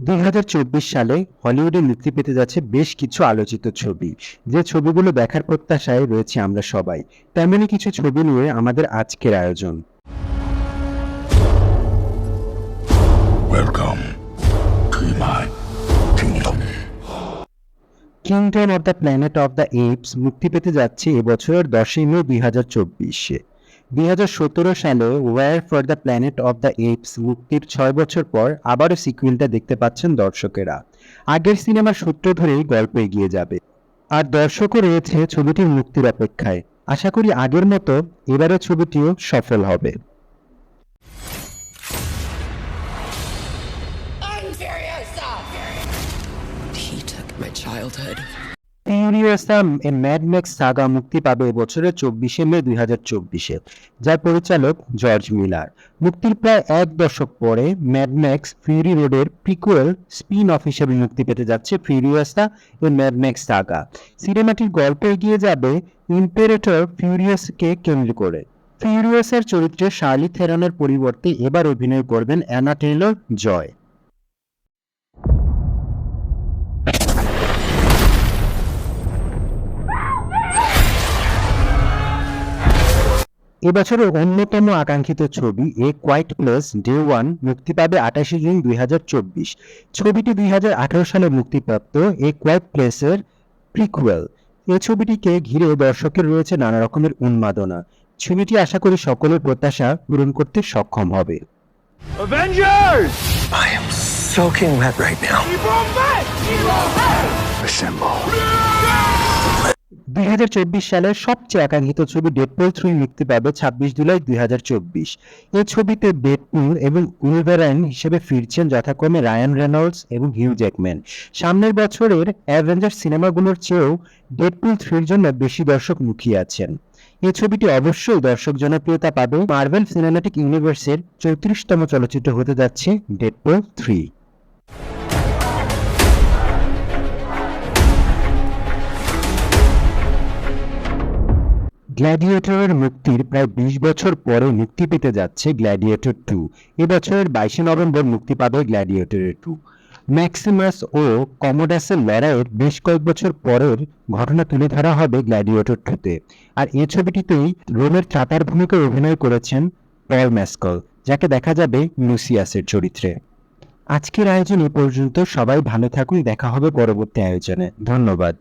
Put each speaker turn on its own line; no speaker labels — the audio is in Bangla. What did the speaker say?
2024 সালে হলিউডে মুক্তি পেতে যাচ্ছে বেশ কিছু আলোচিত ছবি, যে ছবিগুলো দেখার প্রত্যাশায় রয়েছে আমরা সবাই। তেমনি কিছু ছবি নিয়ে আমাদের আজকের আয়োজন।
Welcome to my kingdom.
Kingdom of the planet of the apes মুক্তি পেতে যাচ্ছে এবছরের 10ই মে 2024-এ। 2017 সালে war for the planet of the apes মুক্তির 6 বছর পর আবারও সিকুয়েলটা দেখতে পাচ্ছেন দর্শকেরা। আগের সিনেমার সূত্র ধরেই গল্প এগিয়ে যাবে, আর দর্শকও রয়েছে ছবিটির মুক্তির অপেক্ষায়। আশা করি আগের মতো এবারও ছবিটিও সফল হবে।
I'm Furiosa! He took my childhood.
Furiosa a Mad Max saga মুক্তি পাবে এবছরের 24শে মে 2024-এ, যার পরিচালক জর্জ মিলার। মুক্তির প্রায় এক দশক পরে ম্যাড ম্যাক্স ফিউরি রোডের প্রিকুয়েল স্পিন অফ হিসেবে মুক্তি পেতে যাচ্ছে ফিউরিয়াসা এ ম্যাড ম্যাক্স সাগা। সিনেমাটির গল্প এগিয়ে যাবে ইম্পেরেটর ফিউরিয়াসকে কেন্দ্র করে। ফিউরিয়াসের চরিত্রে শার্লি থেরনের পরিবর্তে এবার অভিনয় করবেন অ্যানা টেইলর জয়। এবছরের অন্যতম আকাঙ্ক্ষিত ছবি এ কোয়াইট প্লেস ডে ওয়ান মুক্তি পাবে 28শে জুন 2024। ছবিটি 2018 সালে মুক্তিপ্রাপ্ত এ কোয়াইট প্লেসের প্রিকুয়েল। এই ছবিটিকে ঘিরে দর্শকের রয়েছে নানা রকমের উন্মাদনা। ছবিটি আশা করি সকলের প্রত্যাশা পূরণ করতে সক্ষম হবে।
Avengers!
I am soaking wet right now. Assemble.
2024 সালের সবচেয়ে আকাঙ্ক্ষিত ছবি ডেডপুল 3 মুক্তি পাবে 26 জুলাই 2024। এই ছবিতে ডেডপুল এবং উলভারাইন হিসেবে ফিরছেন যথাক্রমে রায়ান রেনল্ডস এবং হিউ জ্যাকম্যান। সামনের বছরের অ্যাভেঞ্জার সিনেমাগুলোর চেয়েও ডেডপুল 3-এর জন্য বেশি দর্শক মুখিয়ে আছেন। এই ছবিটি অবশ্যই দর্শক জনপ্রিয়তা পাবে। মার্ভেল সিনেম্যাটিক ইউনিভার্সের 34তম চলচ্চিত্র হতে যাচ্ছে ডেডপুল 3। গ্ল্যাডিয়েটরের মুক্তির প্রায় 20 বছর পরে মুক্তি পেতে যাচ্ছে গ্ল্যাডিয়েটর 2। এবছরের 22শে নভেম্বর মুক্তি পাবে গ্ল্যাডিয়েটর 2। ম্যাক্সিমাস ও কমোডাসের লড়াইয়ের বেশ কয়েক বছর পরের ঘটনা তুলে ধরা হবে গ্ল্যাডিয়েটর 2-তে। আর এই ছবিটিতেই রোমের ত্রাতার ভূমিকায় অভিনয় করেছেন পল ম্যাসকল, যাকে দেখা যাবে লুসিয়াসের চরিত্রে। আজকের আয়োজন এ পর্যন্ত। সবাই ভালো থাকুন, দেখা হবে পরবর্তী আয়োজনে। ধন্যবাদ।